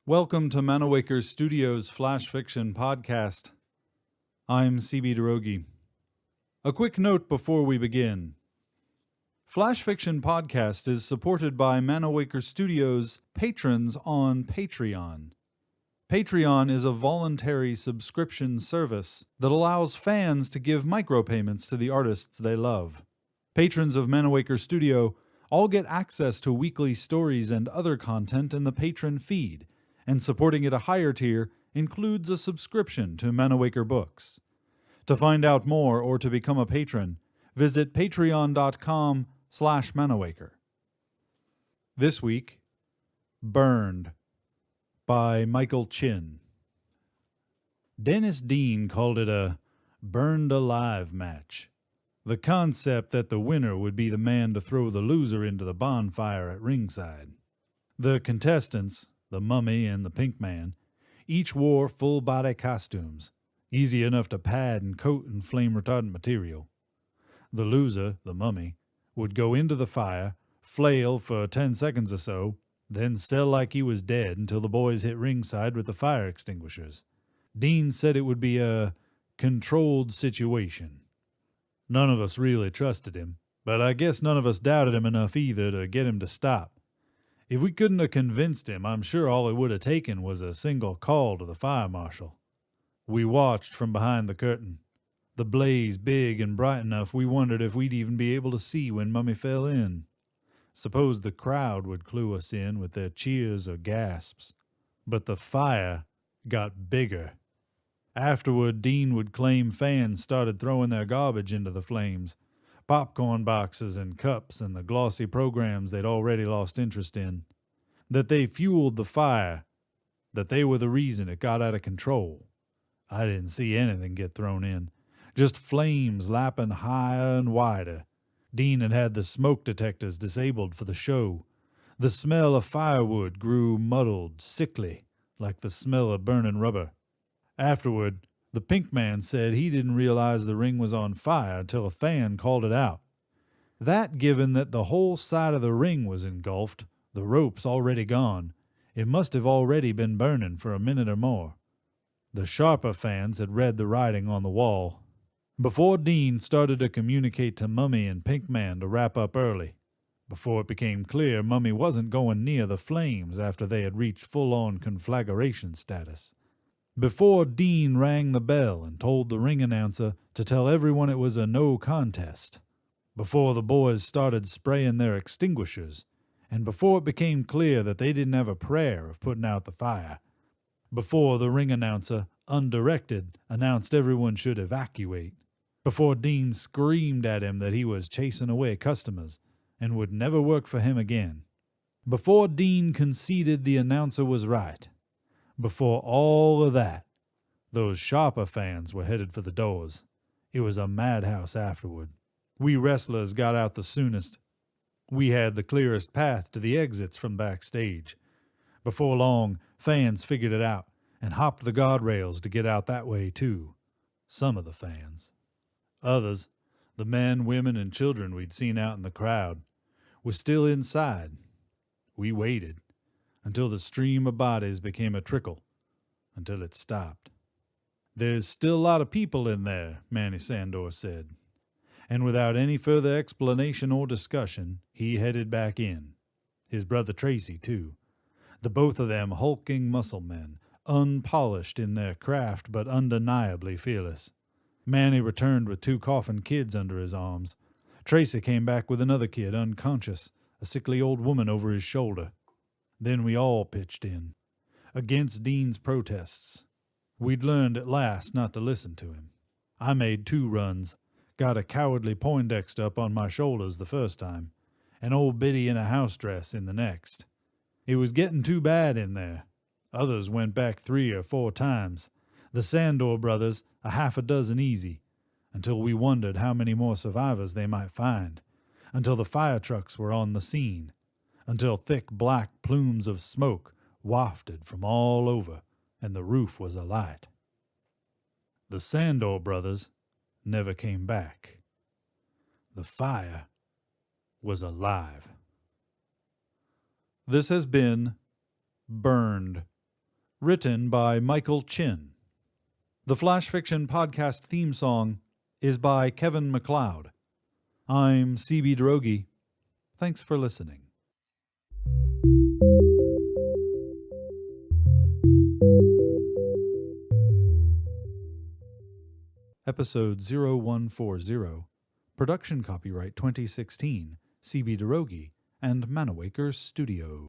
Welcome to Manawaker Studios Flash Fiction Podcast. I'm CB Derogi. A quick note before we begin. Flash Fiction Podcast is supported by Manawaker Studios patrons on Patreon. Patreon is a voluntary subscription service that allows fans to give micropayments to the artists they love. Patrons of Manawaker Studio all get access to weekly stories and other content in the patron feed, and supporting at a higher tier includes a subscription to Manawaker Books. To find out more or to become a patron, visit patreon.com/Manawaker. This week, Burned by Michael Chin. Dennis Dean called it a burned alive match. The concept that the winner would be the man to throw the loser into the bonfire at ringside. The contestants, the Mummy and the Pink Man, each wore full-body costumes, easy enough to pad and coat in flame-retardant material. The loser, the Mummy, would go into the fire, flail for 10 seconds or so, then sell like he was dead until the boys hit ringside with the fire extinguishers. Dean said it would be a controlled situation. None of us really trusted him, but I guess none of us doubted him enough either to get him to stop. If we couldn't have convinced him, I'm sure all it would have taken was a single call to the fire marshal. We watched from behind the curtain, the blaze big and bright enough we wondered if we'd even be able to see when Mummy fell in. Suppose the crowd would clue us in with their cheers or gasps. But the fire got bigger. Afterward, Dean would claim fans started throwing their garbage into the flames, popcorn boxes and cups and the glossy programs they'd already lost interest in. That they fueled the fire, that they were the reason it got out of control. I didn't see anything get thrown in, just flames lapping higher and wider. Dean had had the smoke detectors disabled for the show. The smell of firewood grew muddled, sickly, like the smell of burning rubber. Afterward, the Pink Man said he didn't realize the ring was on fire until a fan called it out. That, given that the whole side of the ring was engulfed, the ropes already gone, it must have already been burning for a minute or more. The sharper fans had read the writing on the wall. Before Dean started to communicate to Mummy and Pink Man to wrap up early, before it became clear Mummy wasn't going near the flames after they had reached full-on conflagration status, before Dean rang the bell and told the ring announcer to tell everyone it was a no contest, before the boys started spraying their extinguishers, and before it became clear that they didn't have a prayer of putting out the fire, before the ring announcer, undirected, announced everyone should evacuate, before Dean screamed at him that he was chasing away customers and would never work for him again, before Dean conceded the announcer was right, before all of that, those sharper fans were headed for the doors. It was a madhouse afterward. We wrestlers got out the soonest. We had the clearest path to the exits from backstage. Before long, fans figured it out and hopped the guardrails to get out that way too. Some of the fans. Others, the men, women, and children we'd seen out in the crowd, were still inside. We waited until the stream of bodies became a trickle, until it stopped. "There's still a lot of people in there," Manny Sandor said. And without any further explanation or discussion, he headed back in. His brother Tracy, too. The both of them hulking muscle men, unpolished in their craft but undeniably fearless. Manny returned with 2 coughing kids under his arms. Tracy came back with another kid, unconscious, a sickly old woman over his shoulder. Then we all pitched in, against Dean's protests. We'd learned at last not to listen to him. I made 2 runs, got a cowardly Poindexter up on my shoulders the first time, and old Biddy in a house dress in the next. It was getting too bad in there. Others went back 3 or 4 times. The Sandor brothers, a half a dozen easy, until we wondered how many more survivors they might find, until the fire trucks were on the scene, until thick black plumes of smoke wafted from all over, and the roof was alight. The Sandor brothers never came back. The fire was alive. This has been Burned, written by Michael Chin. The Flash Fiction Podcast theme song is by Kevin MacLeod. I'm CB Droege. Thanks for listening. Episode 0140. Production copyright 2016. CB Droege and Manawaker Studio.